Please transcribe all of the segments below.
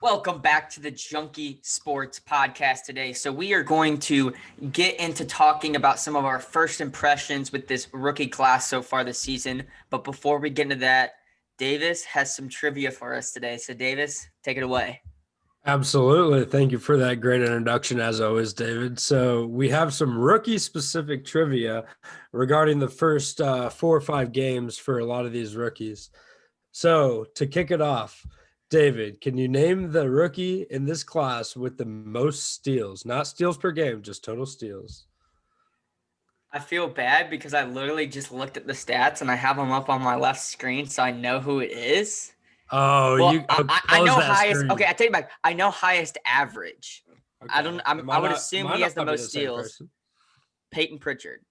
Welcome back to the Junkie Sports Podcast today. So we are going to get into talking about some of our first impressions with this rookie class so far this season. But before we get into that, Davis has some trivia for us today. So Davis, take it away. Absolutely. Thank you for that great introduction, as always, David. So we have some rookie-specific trivia regarding the first 4 or 5 games for a lot of these rookies. So to kick it off, David, can you name the rookie in this class with the most steals? Not steals per game, just total steals. I feel bad because I literally just looked at the stats and I have them up on my left screen, so I know who it is. Oh, Well, you I close know that highest. screen. Okay, I take it back. I know highest average. Okay. I don't. I would assume he has the most steals. Person. Payton Prichard.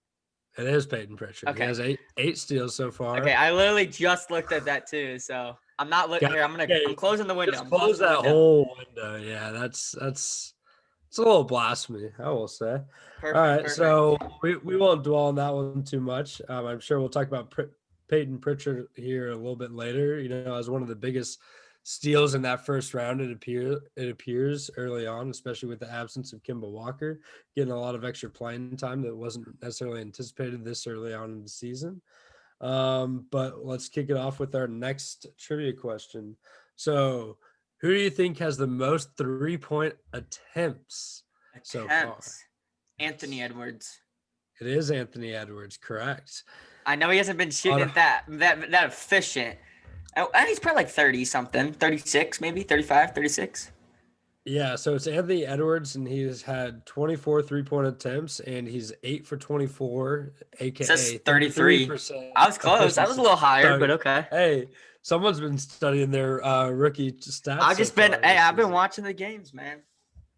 It is Payton Prichard. Okay. He has eight steals so far. Okay, I literally just looked at that too, so I'm not looking here. I'm closing the window. Just close that whole window. Yeah, that's it's a little blasphemy, I will say. Perfect, All right, perfect. so we won't dwell on that one too much. I'm sure we'll talk about Payton Pritchard here a little bit later. You know, as one of the biggest steals in that first round, it appears early on, especially with the absence of Kemba Walker, getting a lot of extra playing time that wasn't necessarily anticipated this early on in the season. But let's kick it off with our next trivia question. So, who do you think has the most 3-point attempts so far? Anthony Edwards. It is Anthony Edwards, correct. I know he hasn't been shooting at that efficient. And he's probably like 30-something, 36 maybe, 35, 36. Yeah, so it's Anthony Edwards, and he's had 24 3-point attempts, and he's 8 for 24, a.k.a. It says 33%. I was close. I was a little higher, but okay. Hey, someone's been studying their rookie stats. I've been watching the games, man.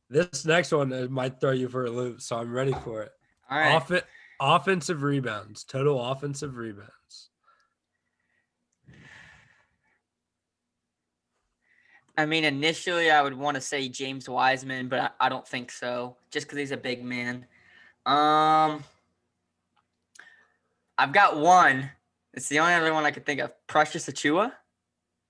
This next one might throw you for a loop, so I'm ready for it. All right. Offensive rebounds, total offensive rebounds. I mean, initially I would want to say James Wiseman, but I don't think so, just because he's a big man. I've got one. It's the only other one I could think of. Precious Achiuwa?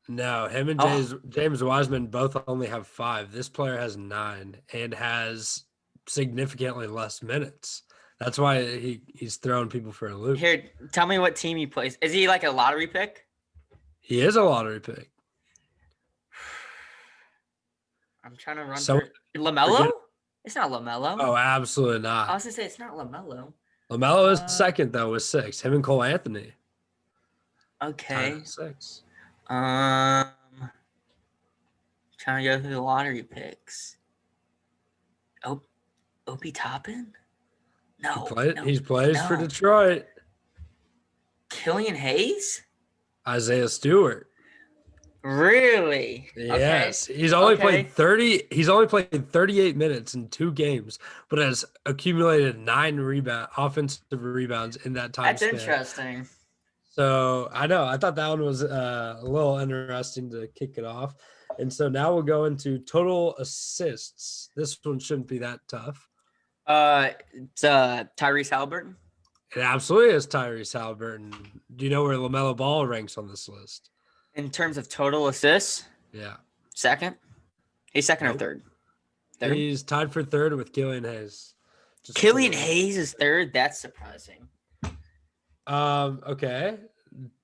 No, him and James Wiseman both only have 5. This player has 9 and has significantly less minutes. That's why he's throwing people for a loop. Here, tell me what team he plays. Is he like a lottery pick? He is a lottery pick. I'm trying to run through. LaMelo? It's not LaMelo. Oh, absolutely not. I was going to say it's not LaMelo. LaMelo is second, though, with 6. Him and Cole Anthony. Okay. 6. Trying to go through the lottery picks. Obi Toppin? No. He plays for Detroit. Killian Hayes? Isaiah Stewart. Really? Yes. Okay. He's only played 38 minutes in 2 games, but has accumulated 9 offensive rebounds in that time. That's interesting. So I thought that one was a little interesting to kick it off. And so now we'll go into total assists. This one shouldn't be that tough. It's Tyrese Haliburton. It absolutely is Tyrese Haliburton. Do you know where LaMelo Ball ranks on this list? In terms of total assists? Yeah. Second? He's second or third? He's tied for third with Killian Hayes. Killian Hayes is third? That's surprising. Okay.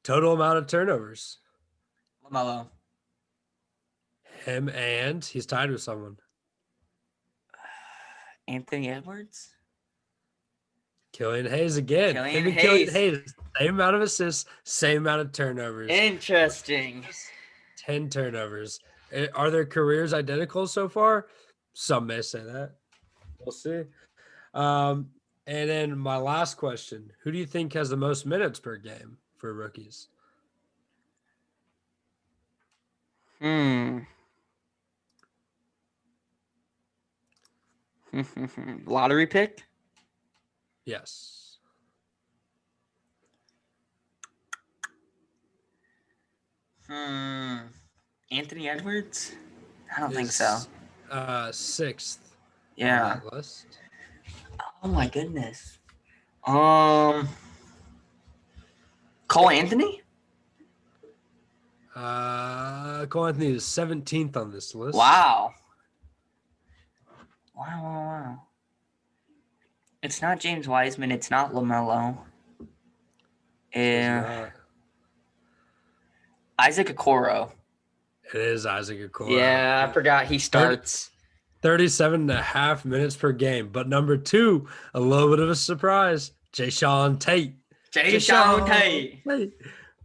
Total amount of turnovers. LaMelo. Him, and he's tied with someone. Anthony Edwards? Killian Hayes again. Killian Hayes. Same amount of assists, same amount of turnovers. Interesting. 10 turnovers. Are their careers identical so far? Some may say that. We'll see. And then my last question. Who do you think has the most minutes per game for rookies? Lottery pick? Yes. Anthony Edwards? I don't think so. 6th. Yeah. On that list. Oh my goodness. Cole Anthony? Cole Anthony is 17th on this list. Wow. Wow. It's not James Wiseman. It's not LaMelo. It's not. Isaac Okoro. It is Isaac Okoro. Yeah, I forgot he starts. 37.5 minutes per game. But number 2, a little bit of a surprise, Jayshawn Tate. Jayshawn Tate.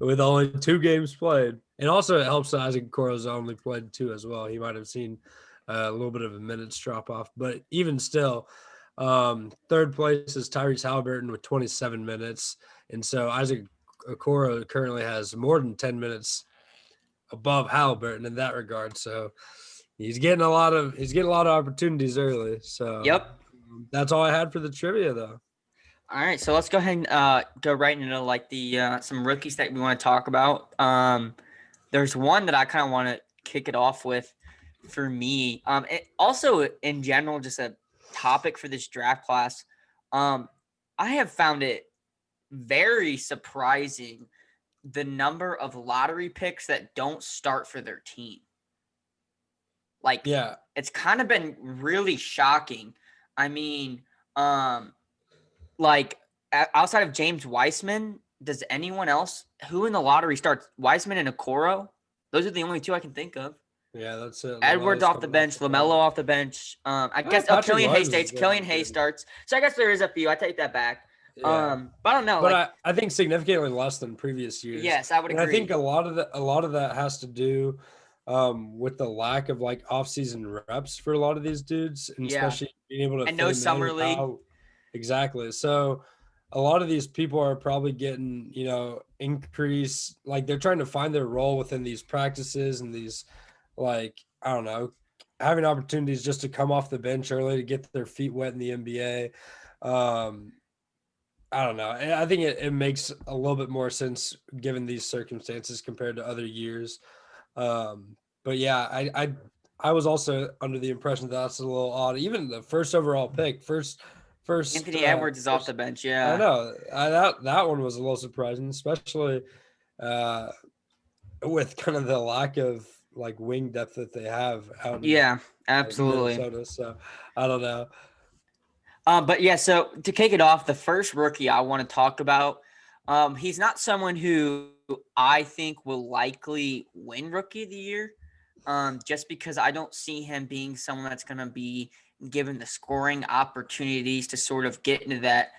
With only 2 games played. And also it helps that Isaac Okoro's only played 2 as well. He might have seen a little bit of a minutes drop off. But even still, third place is Tyrese Haliburton with 27 minutes. And so Isaac Okoro currently has more than 10 minutes above Haliburton in that regard. So he's getting a lot of opportunities early. So yep. That's all I had for the trivia though. All right, so let's go ahead and go right into like the some rookies that we want to talk about. There's one that I kind of want to kick it off with for me. Also in general, just a topic for this draft class. I have found it very surprising the number of lottery picks that don't start for their team. Like, yeah, it's kind of been really shocking. I mean, like outside of James Wiseman, does anyone else who in the lottery starts? Wiseman and Okoro? Those are the only 2 I can think of. Yeah, that's it. Edwards off the bench, LaMelo off the bench. I guess Killian Hayes stays. Killian Hayes starts. So I guess there is a few. I take that back. Yeah. But I don't know. But I think significantly less than previous years. Yes, I would agree. And I think a lot of that has to do with the lack of like off-season reps for a lot of these dudes, and especially being able to and no summer league. Exactly. So a lot of these people are probably getting, increase, like they're trying to find their role within these practices and these, like, I don't know, having opportunities just to come off the bench early to get their feet wet in the NBA. I don't know. I think it makes a little bit more sense given these circumstances compared to other years. But yeah, I was also under the impression that's a little odd. Even the first overall pick, first Anthony Edwards is off the bench. Yeah, I know. That one was a little surprising, especially with kind of the lack of like wing depth that they have out. Absolutely. Minnesota, so I don't know. But yeah, so to kick it off, the first rookie I want to talk about, he's not someone who I think will likely win Rookie of the Year, just because I don't see him being someone that's going to be given the scoring opportunities to sort of get into that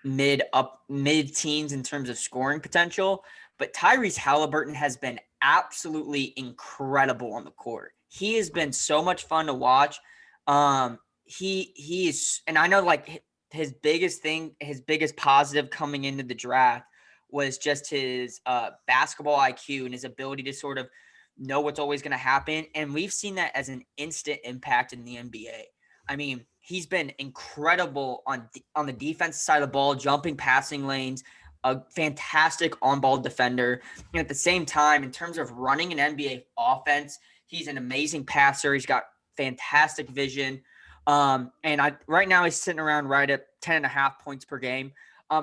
mid-teens in terms of scoring potential. But Tyrese Haliburton has been absolutely incredible on the court. He has been so much fun to watch. He is, and I know like his biggest positive coming into the draft was just his basketball IQ and his ability to sort of know what's always going to happen. And we've seen that as an instant impact in the NBA. I mean, he's been incredible on the defensive side of the ball, jumping passing lanes, a fantastic on-ball defender. And at the same time, in terms of running an NBA offense, he's an amazing passer. He's got fantastic vision. Right now he's sitting around right at 10.5 points per game,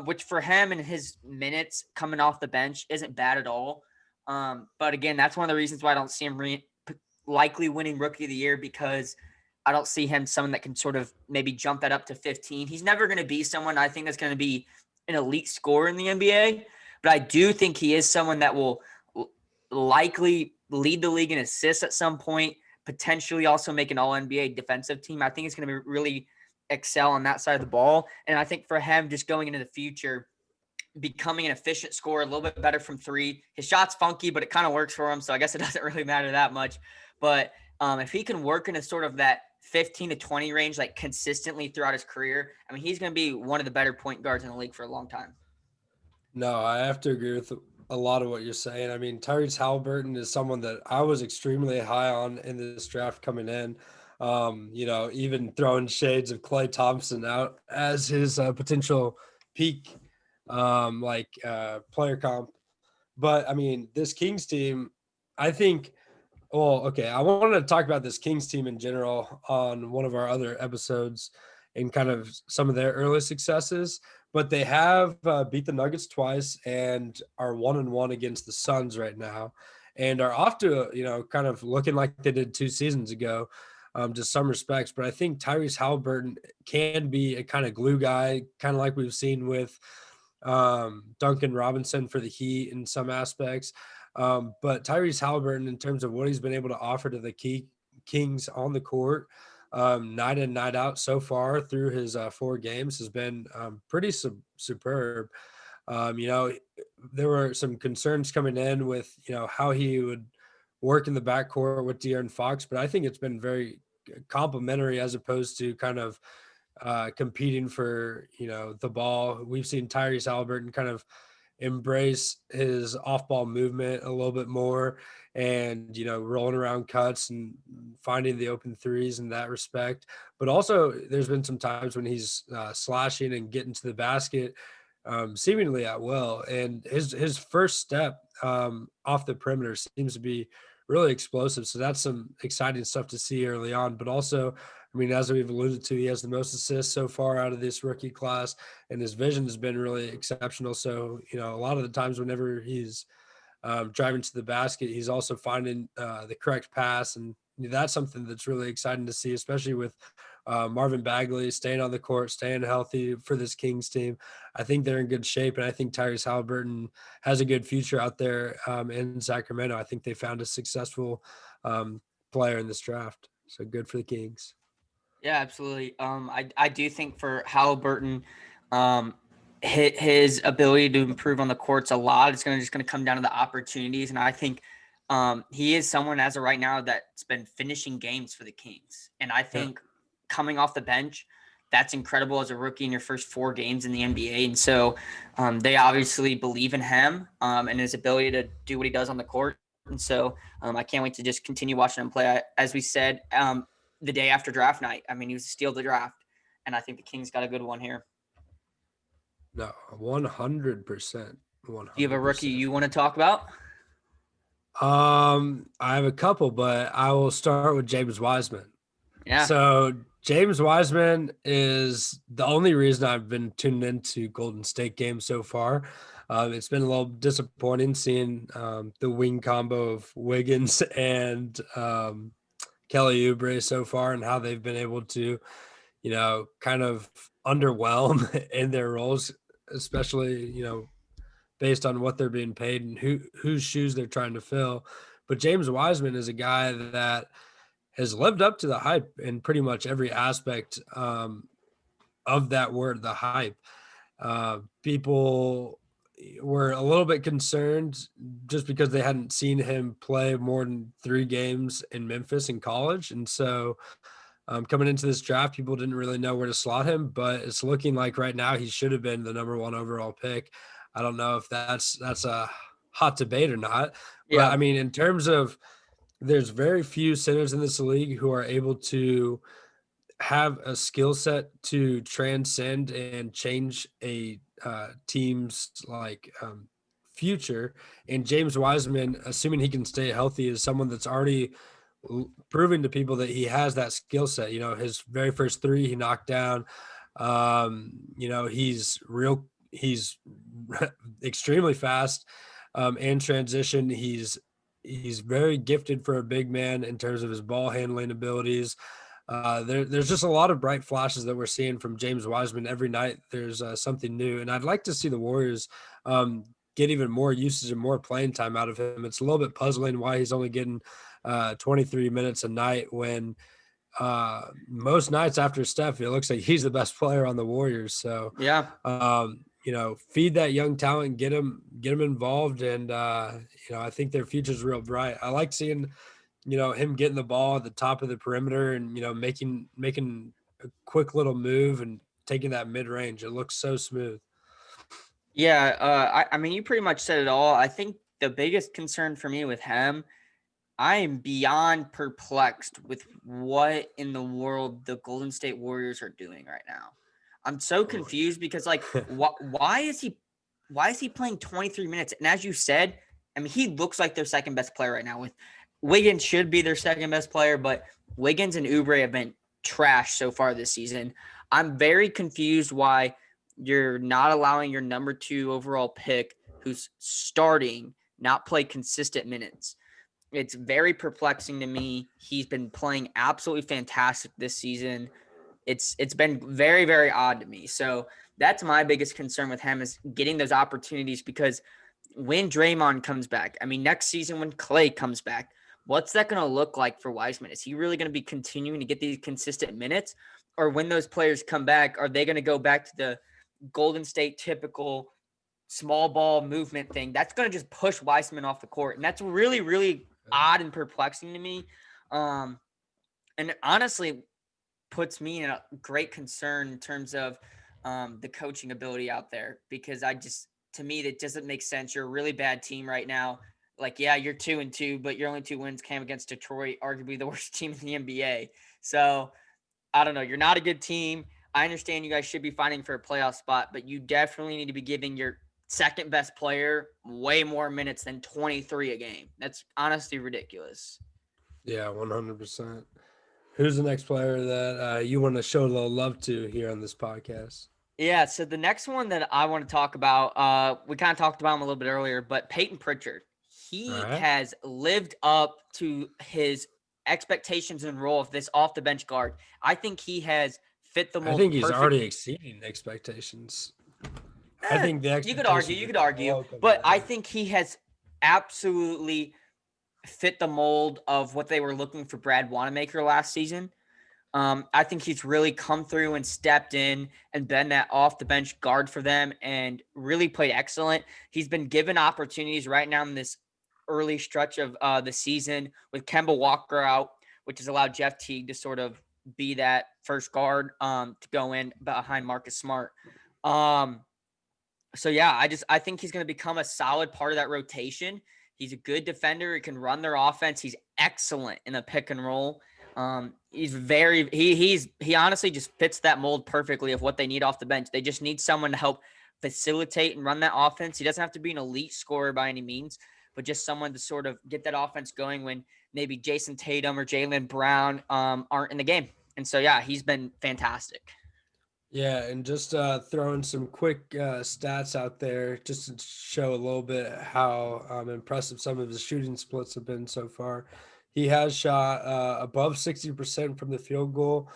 which for him and his minutes coming off the bench isn't bad at all. But again, that's one of the reasons why I don't see him likely winning Rookie of the Year, because I don't see him someone that can sort of maybe jump that up to 15. He's never going to be someone I think that's going to be an elite scorer in the NBA, but I do think he is someone that will likely lead the league in assists at some point, potentially also make an all-NBA defensive team. I think he's going to really excel on that side of the ball. And I think for him, just going into the future, becoming an efficient scorer, a little bit better from three. His shot's funky, but it kind of works for him, so I guess it doesn't really matter that much. But if he can work in a sort of that 15 to 20 range, like consistently throughout his career, I mean, he's going to be one of the better point guards in the league for a long time. No, I have to agree with a lot of what you're saying. I mean, Tyrese Haliburton is someone that I was extremely high on in this draft coming in. Even throwing shades of Klay Thompson out as his potential peak player comp. But I mean, this Kings team, I think, I wanted to talk about this Kings team in general on one of our other episodes and kind of some of their early successes, but they have beat the Nuggets twice and are 1-1 against the Suns right now. and are off to, kind of looking like they did 2 seasons ago, to some respects. But I think Tyrese Haliburton can be a kind of glue guy, kind of like we've seen with Duncan Robinson for the Heat in some aspects. But Tyrese Haliburton, in terms of what he's been able to offer to the Kings on the court, night in, night out so far through his 4 games, has been pretty superb. There were some concerns coming in with, how he would work in the backcourt with De'Aaron Fox, but I think it's been very complimentary as opposed to kind of competing for, the ball. We've seen Tyrese Haliburton kind of embrace his off-ball movement a little bit more and, rolling around cuts and finding the open threes in that respect. But also there's been some times when he's slashing and getting to the basket seemingly at will. And his first step off the perimeter seems to be really explosive. So that's some exciting stuff to see early on. But also, I mean, as we've alluded to, he has the most assists so far out of this rookie class, and his vision has been really exceptional. So, a lot of the times whenever he's driving to the basket, he's also finding the correct pass. And that's something that's really exciting to see, especially with Marvin Bagley staying on the court, staying healthy for this Kings team. I think they're in good shape, and I think Tyrese Haliburton has a good future out there in Sacramento. I think they found a successful player in this draft. So good for the Kings. Yeah, absolutely. I do think for Haliburton, his ability to improve on the courts a lot. It's just gonna come down to the opportunities, and I think he is someone as of right now that's been finishing games for the Kings, and I think coming off the bench, that's incredible as a rookie in your first 4 games in the NBA. And so they obviously believe in him and his ability to do what he does on the court. And so I can't wait to just continue watching him play. As we said, the day after draft night, I mean, he was a steal of the draft, and I think the Kings got a good one here. No, 100%. Do you have a rookie you want to talk about? I have a couple, but I will start with James Wiseman. Yeah. So James Wiseman is the only reason I've been tuned into Golden State games so far. It's been a little disappointing seeing the wing combo of Wiggins and Kelly Oubre so far, and how they've been able to, kind of underwhelm in their roles, especially, based on what they're being paid and whose shoes they're trying to fill. But James Wiseman is a guy that has lived up to the hype in pretty much every aspect of that word, the hype. People were a little bit concerned just because they hadn't seen him play more than 3 games in Memphis in college. And so coming into this draft, people didn't really know where to slot him, but it's looking like right now he should have been the number 1 overall pick. I don't know if that's a hot debate or not, but I mean, in terms of, there's very few centers in this league who are able to have a skill set to transcend and change a team's future. And James Wiseman, assuming he can stay healthy, is someone that's already proving to people that he has that skill set. His very first 3 he knocked down. He's extremely fast and transition. He's very gifted for a big man in terms of his ball handling abilities. There's just a lot of bright flashes that we're seeing from James Wiseman every night. There's something new, and I'd like to see the Warriors get even more usage and more playing time out of him. It's a little bit puzzling why he's only getting 23 minutes a night when most nights after Steph, it looks like he's the best player on the Warriors. So feed that young talent, get them involved, and I think their future's real bright. I like seeing him getting the ball at the top of the perimeter and making a quick little move and taking that mid range. It looks so smooth. Yeah, I mean, you pretty much said it all. I think the biggest concern for me with him, I am beyond perplexed with what in the world the Golden State Warriors are doing right now. I'm so confused because, why is he playing 23 minutes? And as you said, I mean, he looks like their second best player right now. With Wiggins should be their second best player, but Wiggins and Oubre have been trash so far this season. I'm very confused why you're not allowing your number 2 overall pick, who's starting, not play consistent minutes. It's very perplexing to me. He's been playing absolutely fantastic this season. It's been very, very odd to me. So that's my biggest concern with him is getting those opportunities because when Draymond comes back, I mean, next season when Clay comes back, what's that going to look like for Wiseman? Is he really going to be continuing to get these consistent minutes? Or when those players come back, are they going to go back to the Golden State typical small ball movement thing? That's going to just push Wiseman off the court. And that's really, really odd and perplexing to me. And honestly, puts me in a great concern in terms of the coaching ability out there because to me, that doesn't make sense. You're a really bad team right now. Like, yeah, you're 2-2, but your only 2 wins came against Detroit, arguably the worst team in the NBA. So I don't know. You're not a good team. I understand you guys should be fighting for a playoff spot, but you definitely need to be giving your second best player way more minutes than 23 a game. That's honestly ridiculous. Yeah, 100%. Who's the next player that you want to show a little love to here on this podcast? Yeah, so the next one that I want to talk about, we kind of talked about him a little bit earlier, but Payton Pritchard. All He right. has lived up to his expectations and role of this off the bench guard. I think he has fit the I mold think he's already perfectly. exceeding expectations. I think the You expectations could are argue, all coming but I down. think he has absolutely fit the mold of what they were looking for Brad Wanamaker last season. I think he's really come through and stepped in and been that off the bench guard for them and really played excellent. He's been given opportunities right now in this early stretch of the season with Kemba Walker out, which has allowed Jeff Teague to sort of be that first guard to go in behind Marcus Smart. Um, so yeah, I think he's going to become a solid part of that rotation. He's a good defender. He can run their offense. He's excellent in a pick and roll. He honestly just fits that mold perfectly of what they need off the bench. They just need someone to help facilitate and run that offense. He doesn't have to be an elite scorer by any means, but just someone to sort of get that offense going when maybe Jason Tatum or Jaylen Brown aren't in the game. And so yeah, he's been fantastic. Yeah, and just throwing some quick stats out there just to show a little bit how impressive some of his shooting splits have been so far. He has shot above 60% from the field goal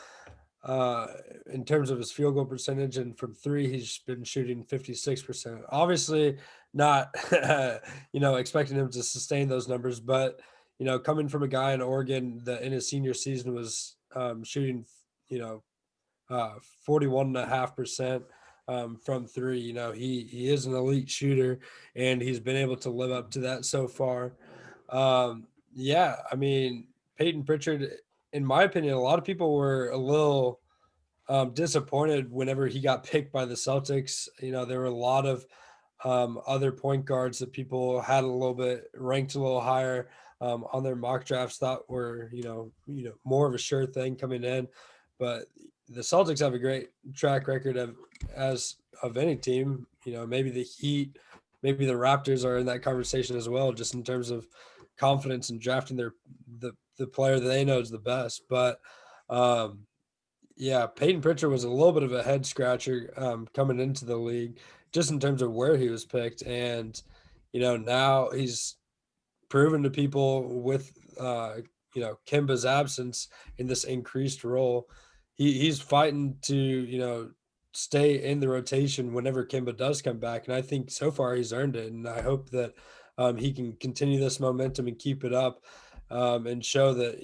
uh, in terms of his field goal percentage, and from three, he's been shooting 56%. Obviously, not expecting him to sustain those numbers, but coming from a guy in Oregon that in his senior season was shooting, you know, 41.5% from three. He is an elite shooter, and he's been able to live up to that so far. Yeah, I mean, Payton Pritchard, in my opinion, a lot of people were a little disappointed whenever he got picked by the Celtics. There were a lot of other point guards that people had a little bit ranked a little higher on their mock drafts, thought were more of a sure thing coming in, but the Celtics have a great track record of any team. Maybe the Heat, maybe the Raptors are in that conversation as well, just in terms of confidence and drafting the player that they know is the best. But yeah, Peyton Pritchard was a little bit of a head scratcher coming into the league, just in terms of where he was picked, and now he's proven to people with Kimba's absence in this increased role, he's fighting to stay in the rotation whenever Kimba does come back, and I think so far he's earned it, and I hope that he can continue this momentum and keep it up. And show that,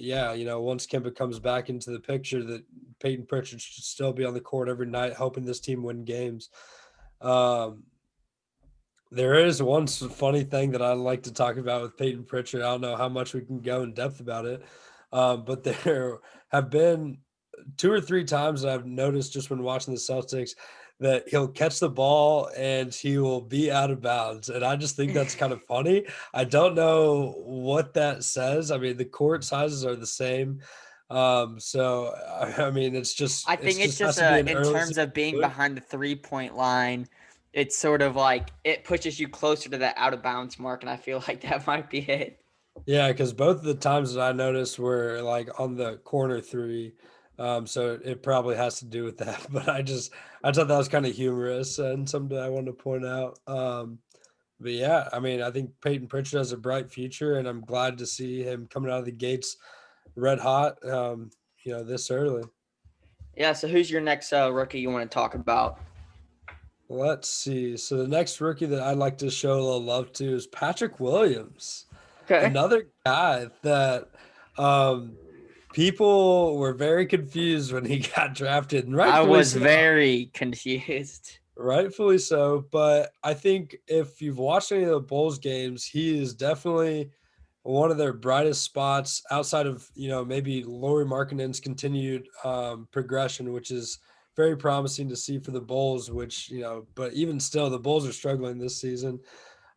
once Kimba comes back into the picture, that Peyton Pritchard should still be on the court every night, helping this team win games. Um, there is one funny thing that I like to talk about with Peyton Pritchard. I don't know how much we can go in depth about it, but there have been two or three times that I've noticed just when watching the Celtics that he'll catch the ball and he will be out of bounds. And I just think that's kind of funny. I don't know what that says. I mean, the court sizes are the same. So I mean, I it's think it's just just has to be an in early terms season of being fluke. behind the 3-point line, it's sort of like it pushes you closer to that out of bounds mark, and I feel like that might be it. Yeah, because both of the times that I noticed were like on the corner three. So it probably has to do with that. But I thought that was kind of humorous and something I wanted to point out. But yeah, I mean, I think Payton Pritchard has a bright future, and I'm glad to see him coming out of the gates red hot, this early. Yeah. So who's your next rookie you want to talk about? Let's see. So the next rookie that I'd like to show a little love to is Patrick Williams, Okay. another guy that people were very confused when he got drafted, and I rightfully was so. very confused. Rightfully so. But I think if you've watched any of the Bulls games, he is definitely one of their brightest spots outside of, maybe Lauri Markkanen's continued progression, which is very promising to see for the Bulls, which, but even still, the Bulls are struggling this season.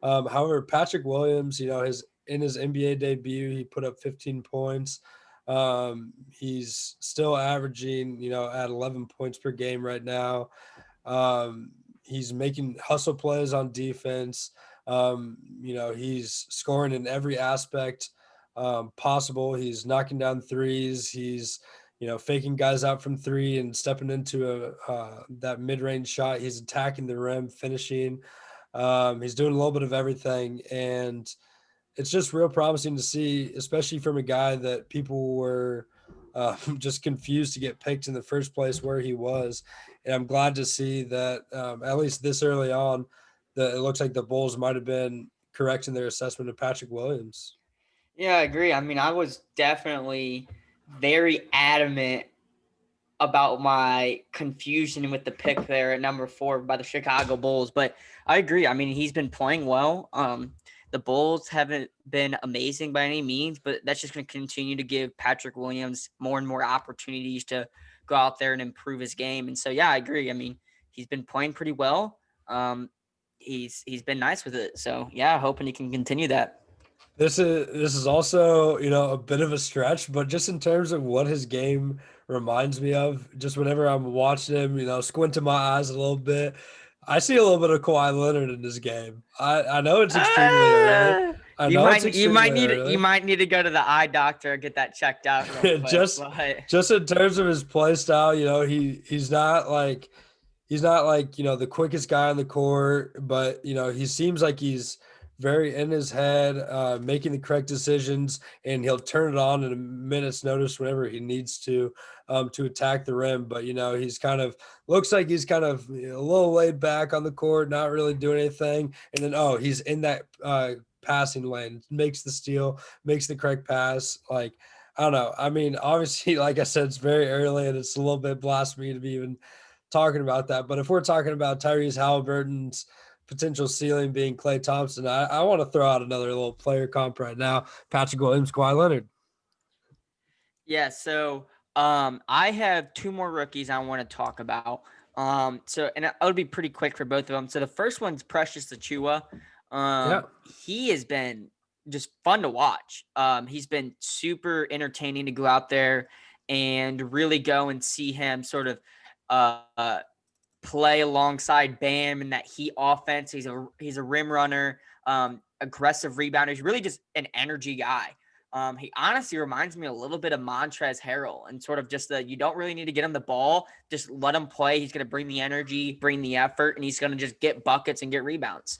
However, Patrick Williams, in his NBA debut, he put up 15 points. He's still averaging, at 11 points per game right now. He's making hustle plays on defense. He's scoring in every aspect possible. He's knocking down threes. He's, faking guys out from three and stepping into that mid-range shot. He's attacking the rim, finishing. He's doing a little bit of everything, and it's just real promising to see, especially from a guy that people were just confused to get picked in the first place where he was. And I'm glad to see that at least this early on, that it looks like the Bulls might have been correct in their assessment of Patrick Williams. Yeah, I agree. I mean, I was definitely very adamant about my confusion with the pick there at number 4 by the Chicago Bulls, but I agree. I mean, he's been playing well. The Bulls haven't been amazing by any means, but that's just going to continue to give Patrick Williams more and more opportunities to go out there and improve his game. And so, yeah, I agree. I mean, he's been playing pretty well. He's been nice with it. So, yeah, hoping he can continue that. This is also, a bit of a stretch, but just in terms of what his game reminds me of, just whenever I'm watching him, squinting my eyes a little bit, I see a little bit of Kawhi Leonard in this game. I know it's extremely early. Ah, I know it's extremely you early. might need to go to the eye doctor and get that checked out real quick. just But just in terms of his play style, he's not like the quickest guy on the court, but he seems like he's very in his head, making the correct decisions, and he'll turn it on in a minute's notice whenever he needs to attack the rim. But he's kind of looks like he's kind of a little laid back on the court, not really doing anything, and then he's in that passing lane, makes the steal, makes the correct pass, like. I don't know. I mean, obviously, like I said, it's very early and it's a little bit blasphemy to be even talking about that. But if we're talking about Tyrese Haliburton's potential ceiling being Klay Thompson, I want to throw out another little player comp right now. Patrick Williams, Kawhi Leonard. yeah, so I have 2 more rookies I want to talk about. And it'll be pretty quick for both of them. So the first one's Precious Achua. Yeah. He has been just fun to watch. He's been super entertaining to go out there and really go and see him sort of play alongside Bam and that Heat offense. He's a rim runner, aggressive rebounder. He's really just an energy guy. He honestly reminds me a little bit of Montrezl Harrell and sort of just you don't really need to get him the ball. Just let him play. He's going to bring the energy, bring the effort, and he's going to just get buckets and get rebounds.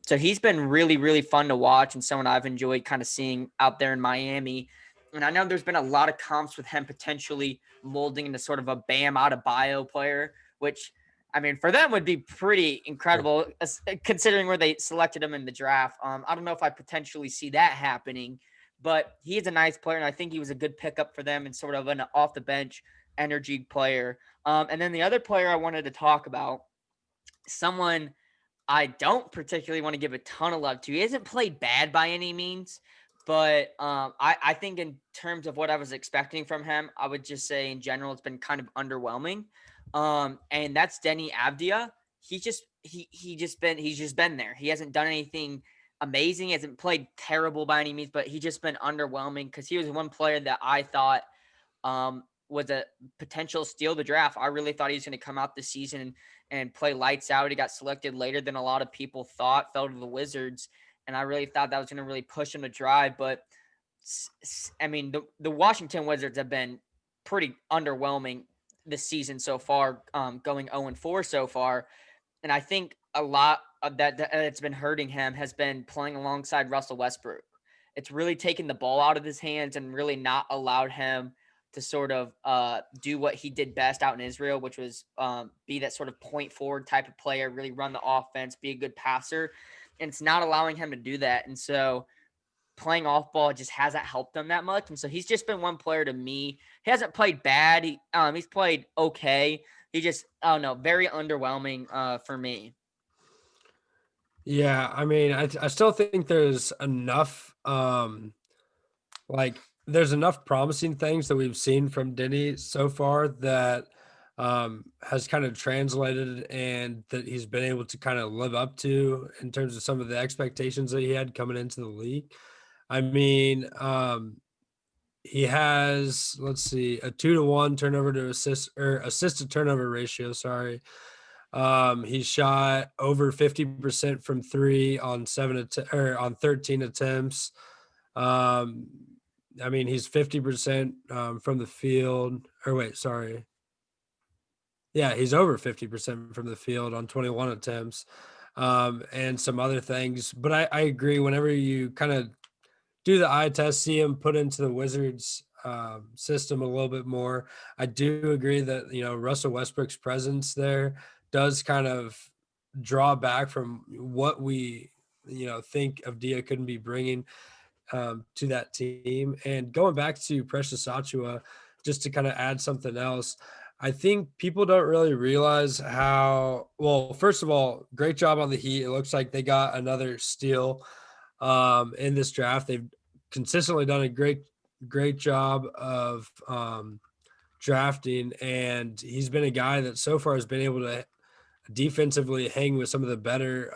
So he's been really, really fun to watch and someone I've enjoyed kind of seeing out there in Miami. And I know there's been a lot of comps with him potentially molding into sort of a Bam Adebayo player, which, I mean, for them would be pretty incredible considering where they selected him in the draft. I don't know if I potentially see that happening, but he is a nice player, and I think he was a good pickup for them and sort of an off-the-bench energy player. And then the other player I wanted to talk about, someone I don't particularly want to give a ton of love to. He hasn't played bad by any means, but I think in terms of what I was expecting from him, I would just say in general it's been kind of underwhelming. And that's Denny Avdia. He's just been there. He hasn't done anything amazing. He hasn't played terrible by any means, but he's just been underwhelming because he was one player that I thought was a potential steal the draft. I really thought he was going to come out this season and play lights out. He got selected later than a lot of people thought, fell to the Wizards. And I really thought that was going to really push him to drive. But, I mean, the Washington Wizards have been pretty underwhelming this season so far, going 0-4 so far. And I think a lot that's been hurting him has been playing alongside Russell Westbrook. It's really taken the ball out of his hands and really not allowed him to sort of do what he did best out in Israel, which was be that sort of point forward type of player, really run the offense, be a good passer. And it's not allowing him to do that. And so playing off ball just hasn't helped him that much. And so he's just been one player to me. He hasn't played bad. He's played okay. He just, I don't know, very underwhelming for me. Yeah, I mean, I still think there's enough like there's enough promising things that we've seen from Denny so far that has kind of translated and that he's been able to kind of live up to in terms of some of the expectations that he had coming into the league. I mean, he has, let's see, a 2-to-1 turnover to assist to turnover ratio. Sorry. He shot over 50% from three on on 13 attempts. Um, I mean, he's 50% from the field. Or wait, sorry. Yeah, he's over 50% from the field on 21 attempts, and some other things. But I agree. Whenever you kind of do the eye test, see him put into the Wizards system a little bit more. I do agree that Russell Westbrook's presence there does kind of draw back from what we think of Dia couldn't be bringing to that team. And going back to Precious Achua, just to kind of add something else, I think people don't really realize how well. First of all, great job on the Heat. It looks like they got another steal in this draft. They've consistently done a great job of drafting, and he's been a guy that so far has been able to defensively hang with some of the better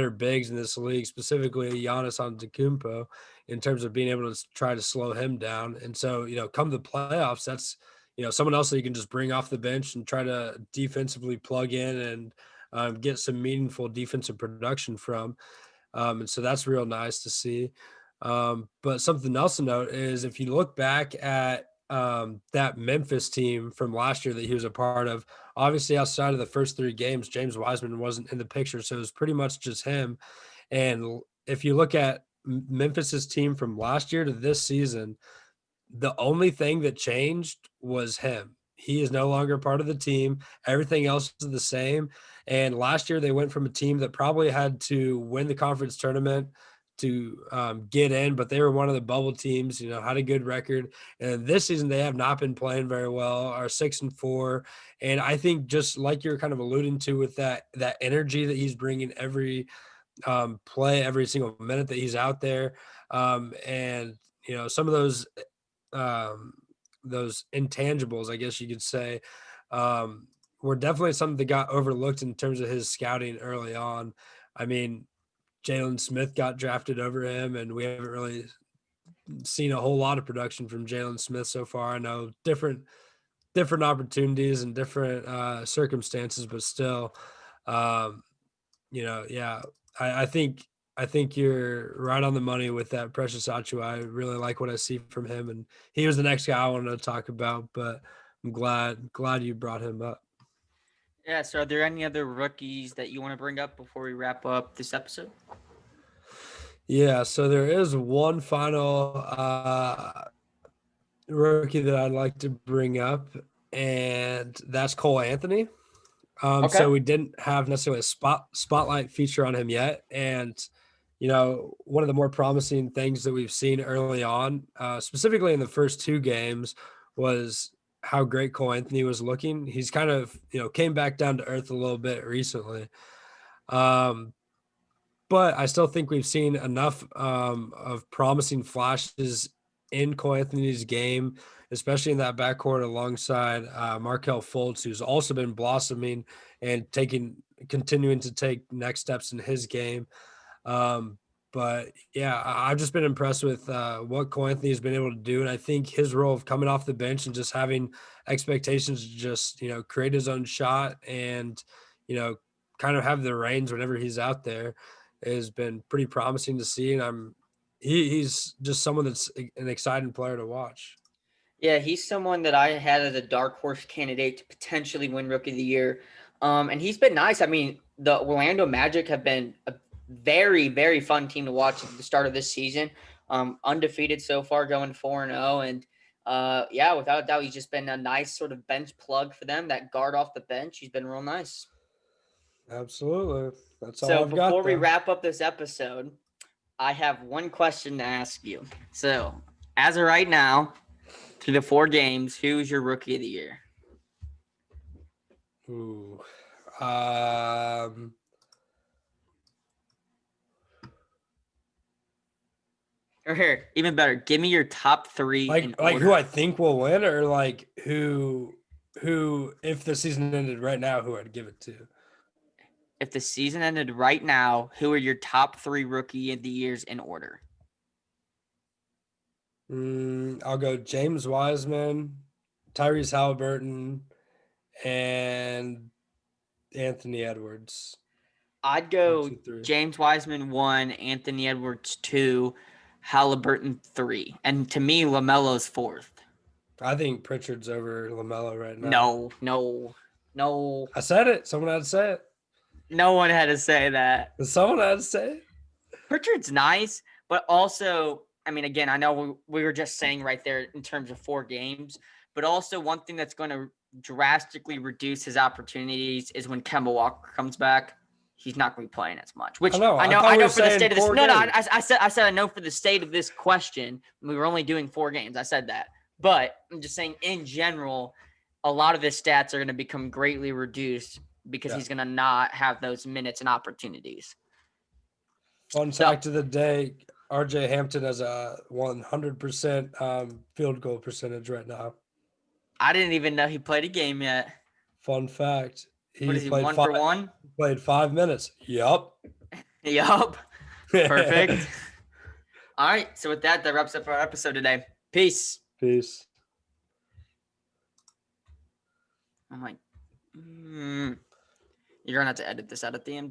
bigs in this league, specifically Giannis Antetokounmpo, in terms of being able to try to slow him down. And so, come the playoffs, that's someone else that you can just bring off the bench and try to defensively plug in and get some meaningful defensive production from. And so that's real nice to see. But something else to note is if you look back at that Memphis team from last year that he was a part of, obviously outside of the first three games, James Wiseman wasn't in the picture. So it was pretty much just him. And if you look at Memphis's team from last year to this season, the only thing that changed was him. He is no longer part of the team. Everything else is the same. And last year, they went from a team that probably had to win the conference tournament to get in, but they were one of the bubble teams, had a good record. And this season, they have not been playing very well, are 6-4. And I think just like you're kind of alluding to with that energy that he's bringing every play, every single minute that he's out there. And, some of those intangibles, I guess you could say, were definitely something that got overlooked in terms of his scouting early on. I mean, Jalen Smith got drafted over him, and we haven't really seen a whole lot of production from Jalen Smith so far. I know different opportunities and different circumstances, but still, um, yeah, I think you're right on the money with that Precious Achua. I really like what I see from him, and he was the next guy I wanted to talk about. But I'm glad you brought him up. Yeah. So are there any other rookies that you want to bring up before we wrap up this episode? Yeah, so there is one final rookie that I'd like to bring up, and that's Cole Anthony. Okay. So we didn't have necessarily a spotlight feature on him yet, and one of the more promising things that we've seen early on, specifically in the first two games, was how great Cole Anthony was looking. He's kind of came back down to earth a little bit recently, um, but I still think we've seen enough of promising flashes in Cole Anthony's game, especially in that backcourt alongside Markel Fultz, who's also been blossoming and continuing to take next steps in his game. Um, but yeah, I've just been impressed with what Cole Anthony has been able to do, and I think his role of coming off the bench and just having expectations to just create his own shot and you know kind of have the reins whenever he's out there has been pretty promising to see. And he's just someone that's an exciting player to watch. Yeah, he's someone that I had as a dark horse candidate to potentially win Rookie of the Year. And he's been nice. I mean, the Orlando Magic have been a very, very fun team to watch at the start of this season. Undefeated so far, going 4-0. And yeah, without a doubt, he's just been a nice sort of bench plug for them. That guard off the bench, he's been real nice. Absolutely. That's all So I've got. before we Though. wrap up this episode, I have one question to ask you. So as of right now, through the 4 games, who's your rookie of the year? Ooh. Or here, even better, give me your top 3 in Like order. who I think will win, or like who if the season ended right now, who I'd give it to. If the season ended right now, who are your top 3 rookie of the years in order? I'll go James Wiseman, Tyrese Haliburton, and Anthony Edwards. I'd 1, go 2, 3. James Wiseman 1, Anthony Edwards 2, Haliburton 3. And to me, LaMelo's 4th. I think Pritchard's over LaMelo right now. No. I said it. Someone had to say it. No one had to say that. Someone had to say it. Pritchard's nice, but also, I mean, again, I know we were just saying right there in terms of 4 games, but also one thing that's going to drastically reduce his opportunities is when Kemba Walker comes back. He's not going to be playing as much. Which I know for the state of this. No, I said I know for the state of this question. We were only doing 4 games. I said that, but I'm just saying in general, a lot of his stats are going to become greatly reduced because he's going to not have those minutes and opportunities. Fun fact of the day: RJ Hampton has a 100% field goal percentage right now. I didn't even know he played a game yet. Fun fact. What is he, 1 for 1? Played 5 minutes. Yup. Perfect. All right. So with that wraps up our episode today. Peace. Peace. I'm like, you're going to have to edit this out at the end.